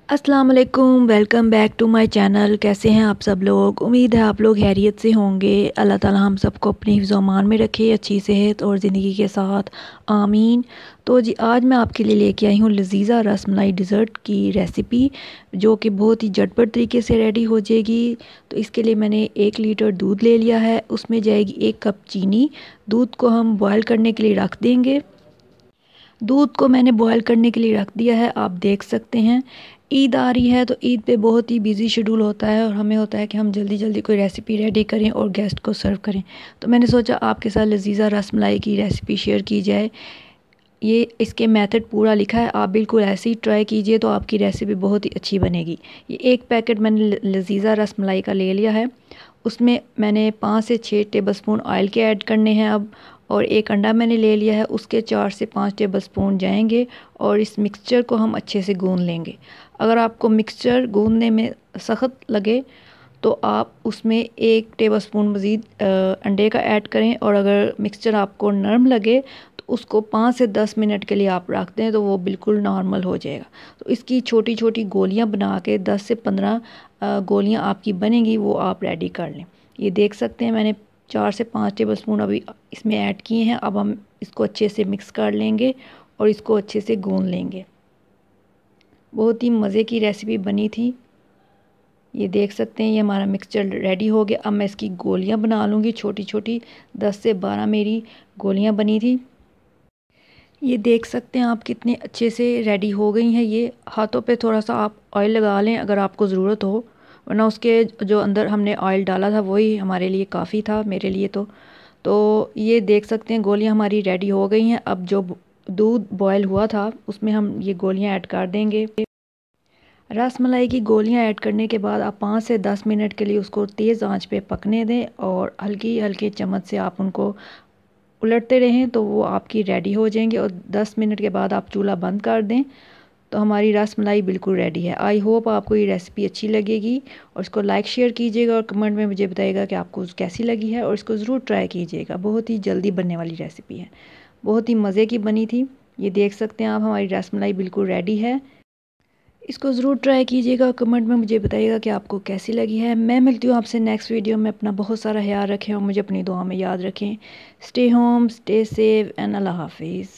अस्सलाम वालेकुम, welcome back to my channel. कैसे हैं आप सब लोग? उम्मीद है आप लोग खैरियत से होंगे। अल्लाह ताला हम सबको अपनी हिफ्ज़-ओ-अमान में रखे, अच्छी सेहत और ज़िंदगी के साथ, आमीन। तो जी आज मैं आपके लिए लेके आई हूँ लजीज़ा रसमलाई डिज़र्ट की रेसिपी, जो कि बहुत ही झटपट तरीके से रेडी हो जाएगी। तो इसके लिए मैंने 1 लीटर दूध ले लिया है, उसमें जाएगी 1 कप चीनी। दूध को हम बॉयल करने के लिए रख देंगे। दूध को मैंने बॉयल करने के लिए रख दिया है, आप देख सकते हैं। ईद आ रही है तो ईद पे बहुत ही बिज़ी शेड्यूल होता है और हमें होता है कि हम जल्दी जल्दी कोई रेसिपी रेडी करें और गेस्ट को सर्व करें। तो मैंने सोचा आपके साथ लजीज़ा रसमलाई की रेसिपी शेयर की जाए। ये इसके मेथड पूरा लिखा है, आप बिल्कुल ऐसे ही ट्राई कीजिए तो आपकी रेसिपी बहुत ही अच्छी बनेगी। ये 1 पैकेट मैंने लजीज़ा रसमलाई का ले लिया है। उसमें मैंने 5 से 6 टेबलस्पून ऑयल के ऐड करने हैं अब, और 1 अंडा मैंने ले लिया है, उसके 4 से 5 टेबलस्पून जाएंगे और इस मिक्सचर को हम अच्छे से गूंद लेंगे। अगर आपको मिक्सचर गूंदने में सख्त लगे तो आप उसमें 1 टेबलस्पून मज़ीद अंडे का ऐड करें, और अगर मिक्सचर आपको नरम लगे तो उसको 5 से 10 मिनट के लिए आप रख दें तो वो बिल्कुल नॉर्मल हो जाएगा। तो इसकी छोटी छोटी गोलियां बना के 10 से 15 गोलियां आपकी बनेंगी, वो आप रेडी कर लें। ये देख सकते हैं मैंने 4 से 5 टेबलस्पून अभी इसमें ऐड किए हैं। अब हम इसको अच्छे से मिक्स कर लेंगे और इसको अच्छे से गूंद लेंगे। बहुत ही मज़े की रेसिपी बनी थी। ये देख सकते हैं ये हमारा मिक्सचर रेडी हो गया। अब मैं इसकी गोलियां बना लूँगी छोटी छोटी, 10 से 12 मेरी गोलियां बनी थी। ये देख सकते हैं आप कितने अच्छे से रेडी हो गई हैं। ये हाथों पे थोड़ा सा आप ऑयल लगा लें अगर आपको ज़रूरत हो, वरना उसके जो अंदर हमने ऑयल डाला था वही हमारे लिए काफ़ी था, मेरे लिए तो ये देख सकते हैं गोलियां हमारी रेडी हो गई हैं। अब जो दूध बॉयल हुआ था उसमें हम ये गोलियां ऐड कर देंगे। रसमलाई की गोलियां ऐड करने के बाद आप 5 से 10 मिनट के लिए उसको तेज़ आंच पे पकने दें और हल्की हल्की चम्मच से आप उनको उलटते रहें तो वो आपकी रेडी हो जाएंगे, और 10 मिनट के बाद आप चूल्हा बंद कर दें तो हमारी रसमलाई बिल्कुल रेडी है। आई होप आपको ये रेसिपी अच्छी लगेगी, और इसको लाइक शेयर कीजिएगा और कमेंट में मुझे बताइएगा कि आपको कैसी लगी है, और इसको ज़रूर ट्राई कीजिएगा। बहुत ही जल्दी बनने वाली रेसिपी है, बहुत ही मज़े की बनी थी। ये देख सकते हैं आप हमारी रसमलाई बिल्कुल रेडी है। इसको ज़रूर ट्राई कीजिएगा और कमेंट में मुझे बताइएगा कि आपको कैसी लगी है। मैं मिलती हूँ आपसे नेक्स्ट वीडियो में। अपना बहुत सारा ख्याल रखें और मुझे अपनी दुआ में याद रखें। Stay home, stay safe and अल्लाह हाफिज़।